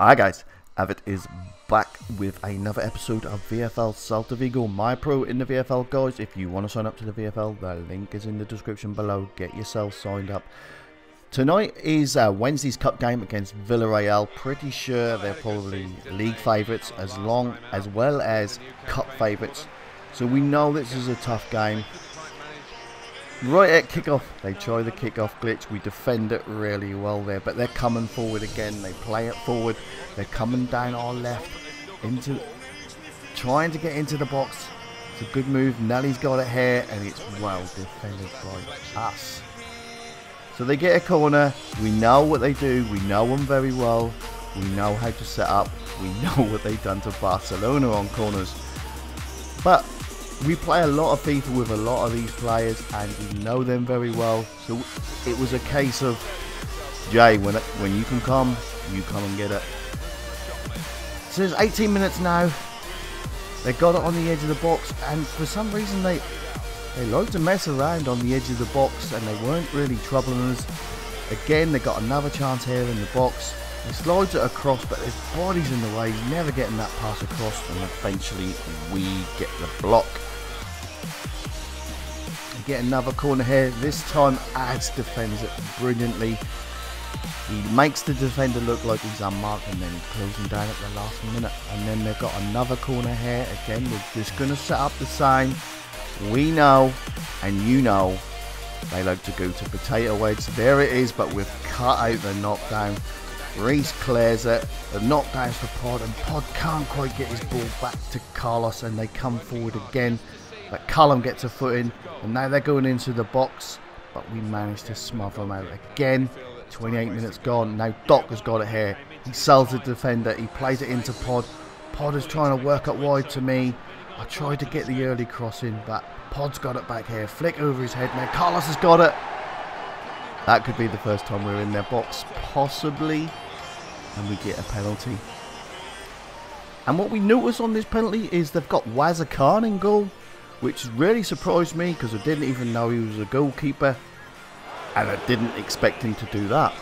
Hi guys, Avit is back with another episode of VFL Celta Vigo, my pro in the VFL. Guys, if you want to sign up to the VFL, the link is in the description below. Get yourself signed up. Tonight is Wednesday's cup game against Villa Royale. Pretty sure they're probably league favourites as well as cup favourites. So we know this is a tough game. Right at kickoff, they try the kickoff glitch. We defend it really well there, but they're coming forward again. They play it forward. They're coming down our left, trying to get into the box. It's a good move. Nelly's got it here, and it's well defended by us. So they get a corner. We know what they do. We know them very well. We know how to set up. We know what they've done to Barcelona on corners. But we play a lot of FIFA with a lot of these players, and we know them very well. So it was a case of, Jay, when you can come, you come and get it. So there's 18 minutes now. They got it on the edge of the box, and for some reason they like to mess around on the edge of the box, and they weren't really troubling us. Again, they got another chance here in the box. He slides it across, but his body's in the way. He's never getting that pass across, and eventually we get the block. Get another corner here. This time Ads defends it brilliantly. He makes the defender look like he's unmarked, and then he pulls him down at the last minute. And then they've got another corner here. Again, we're just going to set up the sign. We know, and you know, they like to go to potato wedge. There it is, but we've cut out the knockdown. Reese clears it. The knockdown's for Pod, and Pod can't quite get his ball back to Carlos, and they come forward again. But Callum gets a foot in, and now they're going into the box, but we managed to smother them out again. 28 minutes gone. Now Doc has got it here. He sells the defender. He plays it into Pod. Pod is trying to work it wide to me. I tried to get the early cross in, but Pod's got it back here. Flick over his head. Now Carlos has got it. That could be the first time we're in their box, possibly, and we get a penalty. And what we notice on this penalty is they've got Wazza Khan in goal, which really surprised me because I didn't even know he was a goalkeeper, and I didn't expect him to do that.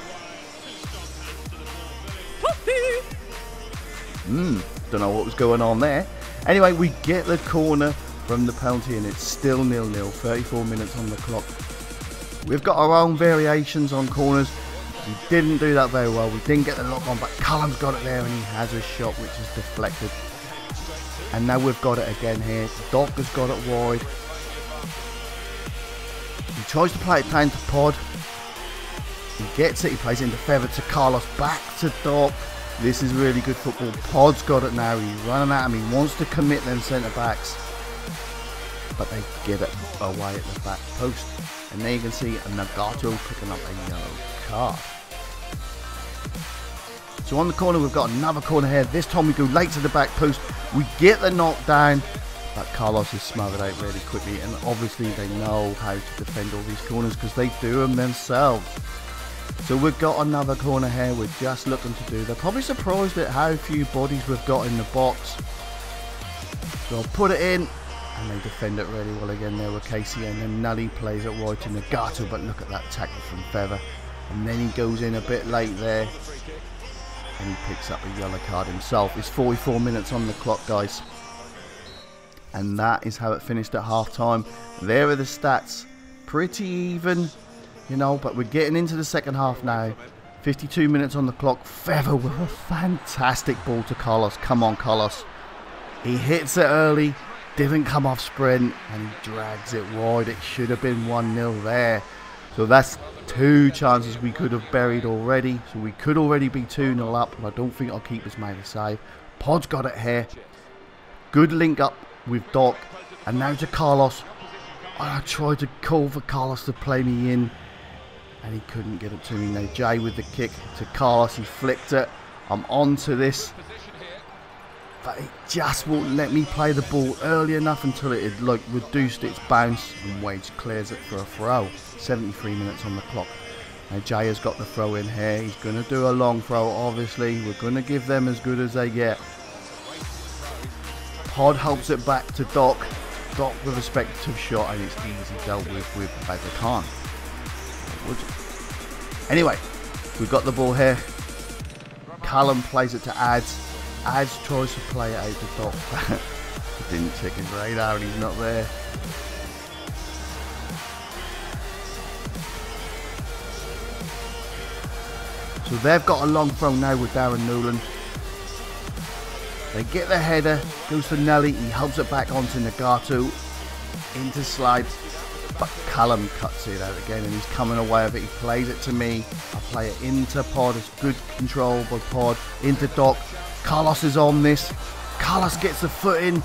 Don't know what was going on there. Anyway, we get the corner from the penalty, and it's still 0-0, 34 minutes on the clock. We've got our own variations on corners. We didn't do that very well. We didn't get the lock on, but Callum's got it there, and he has a shot which is deflected. And now we've got it again here. Doc has got it wide. He tries to play it down to Pod. He gets it. He plays it into Feather to Carlos. Back to Doc. This is really good football. Pod's got it now. He's running at him. He wants to commit them centre-backs, but they get it away at the back post. And there you can see Nagato picking up a yellow card. So on the corner, we've got another corner here. This time we go late to the back post. We get the knockdown, but Carlos is smothered out really quickly. And obviously they know how to defend all these corners because they do them themselves. So we've got another corner here we're just looking to do. They're probably surprised at how few bodies we've got in the box. So I'll put it in, and they defend it really well again there with Casey. And then Nully plays it wide to Nagato, but look at that tackle from Feather. And then he goes in a bit late there, and he picks up a yellow card himself. It's 44 minutes on the clock, guys. And that is how it finished at half time. There are the stats. Pretty even, you know, but we're getting into the second half now. 52 minutes on the clock. Feather with a fantastic ball to Carlos. Come on, Carlos. He hits it early. Didn't come off sprint, and he drags it wide. It should have been 1-0 there. So that's two chances we could have buried already. So we could already be 2-0 up, but I don't think our keeper's made a save. Pod's got it here. Good link up with Doc. And now to Carlos. I tried to call for Carlos to play me in, and he couldn't get it to me. Now Jay with the kick to Carlos. He flicked it. I'm on to this, but it just won't let me play the ball early enough until it had like reduced its bounce, and Wage clears it for a throw. 73 minutes on the clock. Now Jay has got the throw in here. He's going to do a long throw, obviously. We're going to give them as good as they get. Pod helps it back to Doc. Doc with a speculative shot, and it's easy dealt with Wazza Khan. Anyway, we've got the ball here. Callum plays it to Ads. Ads tries to play it out to Doc. He didn't check his radar and he's not there. So they've got a long throw now with Darren Newland. They get the header, goes to Nelly, he helps it back onto Nagato, into slide, but Callum cuts it out again and he's coming away with it. He plays it to me, I play it into Pod, it's good control by Pod, into Doc. Carlos is on this, Carlos gets the foot in,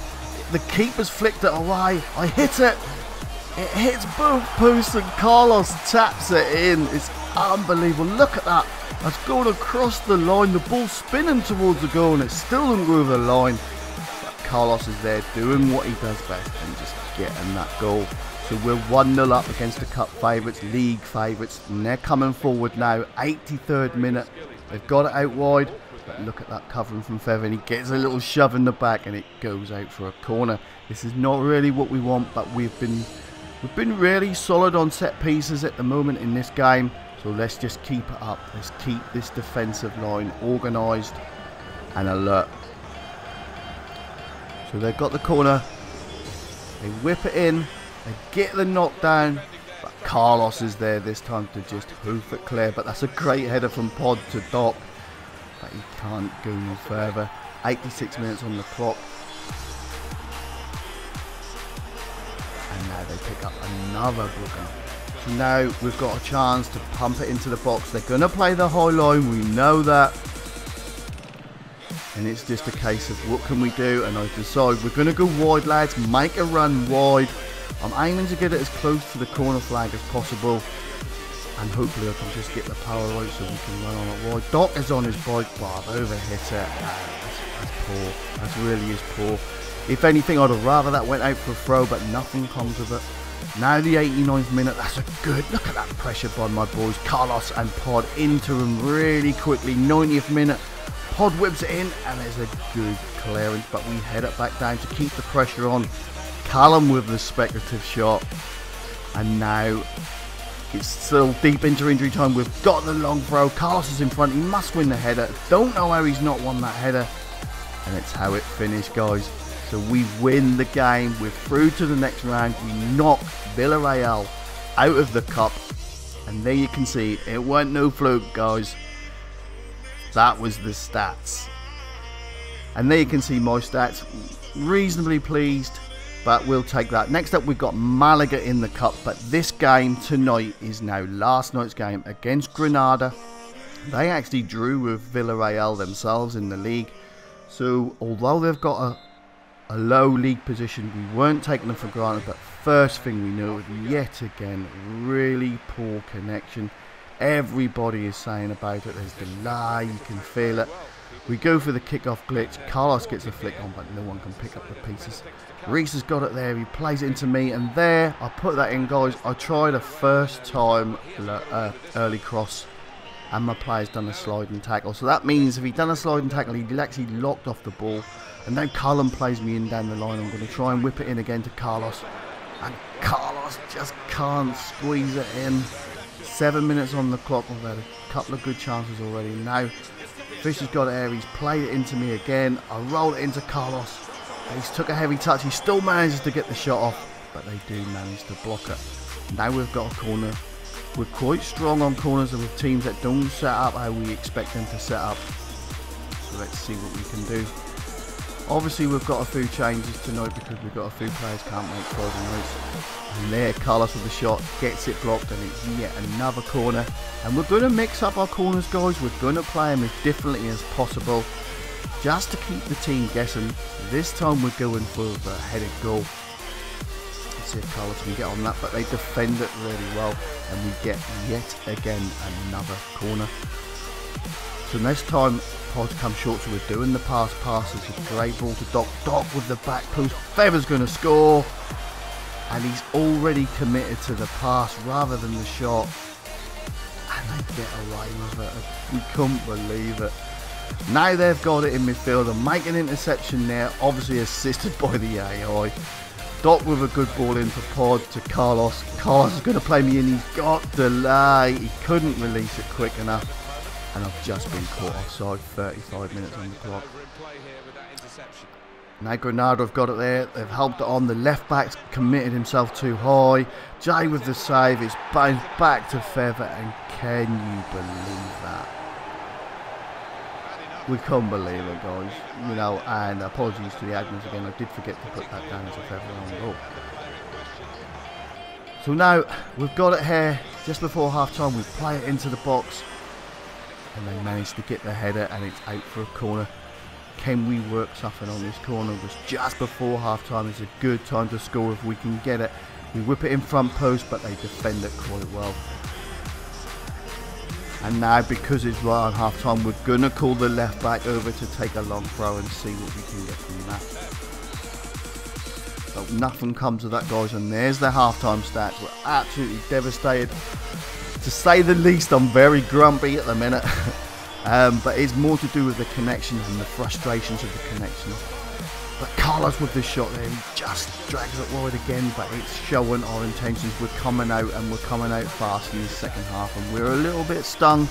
the keeper's flicked it away, I hit it, it hits both posts and Carlos taps it in. It's unbelievable, look at that. It's going across the line, the ball's spinning towards the goal and it still doesn't go over the line. But Carlos is there doing what he does best and just getting that goal. So we're 1-0 up against the cup favourites, league favourites, and they're coming forward now, 83rd minute. They've got it out wide, but look at that covering from Feather, and he gets a little shove in the back and it goes out for a corner. This is not really what we want, but we've been really solid on set pieces at the moment in this game. So let's just keep it up. Let's keep this defensive line organised and alert. So they've got the corner. They whip it in. They get the knockdown. But Carlos is there this time to just hoof it clear. But that's a great header from Pod to Doc. But he can't go no further. 86 minutes on the clock. And now they pick up another booking. Now we've got a chance to pump it into the box. They're going to play the high line, we know that, and it's just a case of what can we do. And I decide we're going to go wide, lads, make a run wide. I'm aiming to get it as close to the corner flag as possible, and hopefully I can just get the power right so we can run on it wide. Doc is on his bike, but I've overhit it. That's poor, that really is poor. If anything, I'd have rather that went out for a throw, but nothing comes of it. Now the 89th minute, that's a good, look at that pressure by my boys, Carlos and Pod into him really quickly. 90th minute, Pod whips it in and there's a good clearance, but we head it back down to keep the pressure on. Callum with the speculative shot, and now it's still deep into injury time. We've got the long throw, Carlos is in front, he must win the header. Don't know how he's not won that header, and it's how it finished, guys. So we win the game, we're through to the next round, we knock Villa Royale out of the cup, and there you can see, it weren't no fluke, guys, that was the stats. And there you can see my stats, reasonably pleased, but we'll take that. Next up we've got Malaga in the cup, but this game tonight is now last night's game against Granada. They actually drew with Villa Royale themselves in the league, so although they've got a low league position, we weren't taking them for granted, but first thing we knew, yet again, really poor connection. Everybody is saying about it, there's delay, you can feel it. We go for the kickoff glitch, Carlos gets a flick on, but no one can pick up the pieces. Reese has got it there, he plays it into me, and there, I put that in, guys. I tried a first time early cross, and my player's done a sliding tackle. So that means if he'd done a sliding tackle, he'd actually locked off the ball. And now Callum plays me in down the line. I'm going to try and whip it in again to Carlos. And Carlos just can't squeeze it in. 7 minutes on the clock. We've had a couple of good chances already. Now Fisher's got it there. He's played it into me again. I roll it into Carlos. He's took a heavy touch. He still manages to get the shot off. But they do manage to block it. Now we've got a corner. We're quite strong on corners and with teams that don't set up how we expect them to set up. So let's see what we can do. Obviously we've got a few changes tonight because we've got a few players can't make 12 minutes. And there Carlos with the shot gets it blocked and it's yet another corner. And we're going to mix up our corners, guys. We're going to play them as differently as possible just to keep the team guessing. This time we're going for the headed goal. Let's see if Carlos can get on that, but they defend it really well and we get yet again another corner. So next time Pod come short, so we're doing the passes. A great ball to Doc. Doc with the back post. Feather's going to score. And he's already committed to the pass rather than the shot. And they get away with it. We couldn't believe it. Now they've got it in midfield and make an interception there. Obviously assisted by the AI. Doc with a good ball into Pod to Carlos. Carlos is going to play me in. He's got delay. He couldn't release it quick enough. and I've just been caught offside. 35 minutes on the clock. Now Granada have got it there, they've helped it on, the left back's committed himself too high. Jay with the save, it's bounced back to Feather, and can you believe that? We can't believe it, guys. You know, and apologies to the admins again, I did forget to put that down as a Feather on goal. So now, we've got it here, just before half time, we play it into the box, and they manage to get the header, and it's out for a corner. Can we work something on this corner? It was just before half time. It's a good time to score if we can get it. We whip it in front post, but they defend it quite well. And now, because it's right on half time, we're going to call the left back over to take a long throw and see what we can get from that. But nothing comes of that, guys, and there's the half time stats. We're absolutely devastated. To say the least, I'm very grumpy at the minute. But it's more to do with the connections and the frustrations of the connections. But Carlos with the shot there, he just drags it wide again, but it's showing our intentions. We're coming out, and we're coming out fast in the second half, and we're a little bit stung.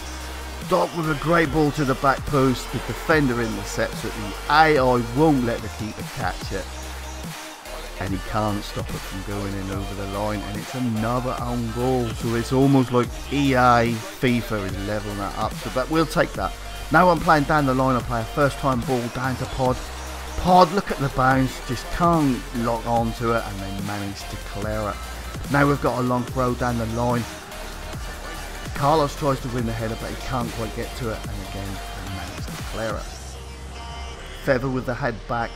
Doc with a great ball to the back post, the defender intercepts it, the AI won't let the keeper catch it, and he can't stop it from going in over the line, and it's another own goal. So it's almost like EA FIFA is leveling that up. So, but we'll take that. Now I'm playing down the line. I play a first time ball down to Pod. Pod, look at the bounce, just can't lock onto it, and they manage to clear it. Now we've got a long throw down the line. Carlos tries to win the header, but he can't quite get to it, and again they manage to clear it. Feather with the head back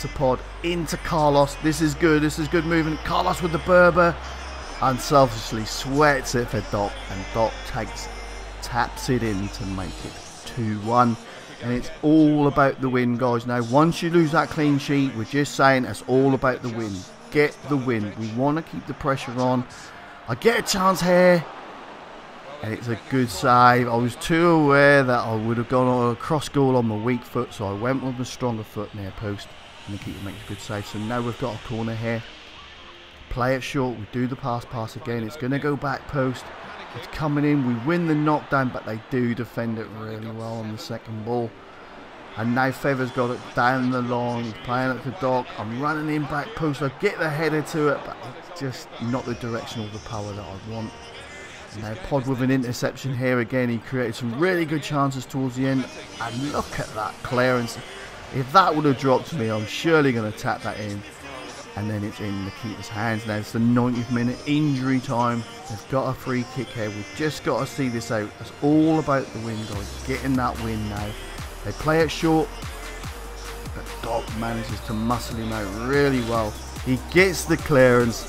to Pod, into Carlos. This is good movement. Carlos with the Berber, unselfishly sweats it for Doc, and Doc taps it in to make it 2-1. And it's all about the win, guys. Now, once you lose that clean sheet, we're just saying it's all about the win. Get the win. We want to keep the pressure on. I get a chance here, and it's a good save. I was too aware that I would have gone on a cross goal on my weak foot, so I went with the stronger foot near post, and the keeper makes a good save. So now we've got a corner here. Play it short. We do the pass again. It's going to go back post. It's coming in. We win the knockdown, but they do defend it really well on the second ball. And now Feather's got it down the line. He's playing it to Doc. I'm running in back post. I get the header to it, but it's just not the direction or the power that I want. Now Pod with an interception here again. He created some really good chances towards the end. And look at that clearance. If that would have dropped to me, I'm surely going to tap that in. And then it's in the keeper's hands. Now it's the 90th minute, injury time. They've got a free kick here. We've just got to see this out. It's all about the win, guys. Getting that win now. They play it short, but Doc manages to muscle him out really well. He gets the clearance.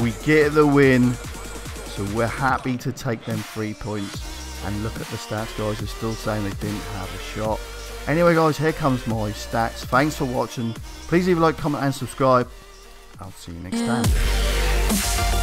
We get the win. So we're happy to take them 3 points. And look at the stats, guys. They're still saying they didn't have a shot. Anyway, guys, here comes my stats. Thanks for watching. Please leave a like, comment, and subscribe. I'll see you next time.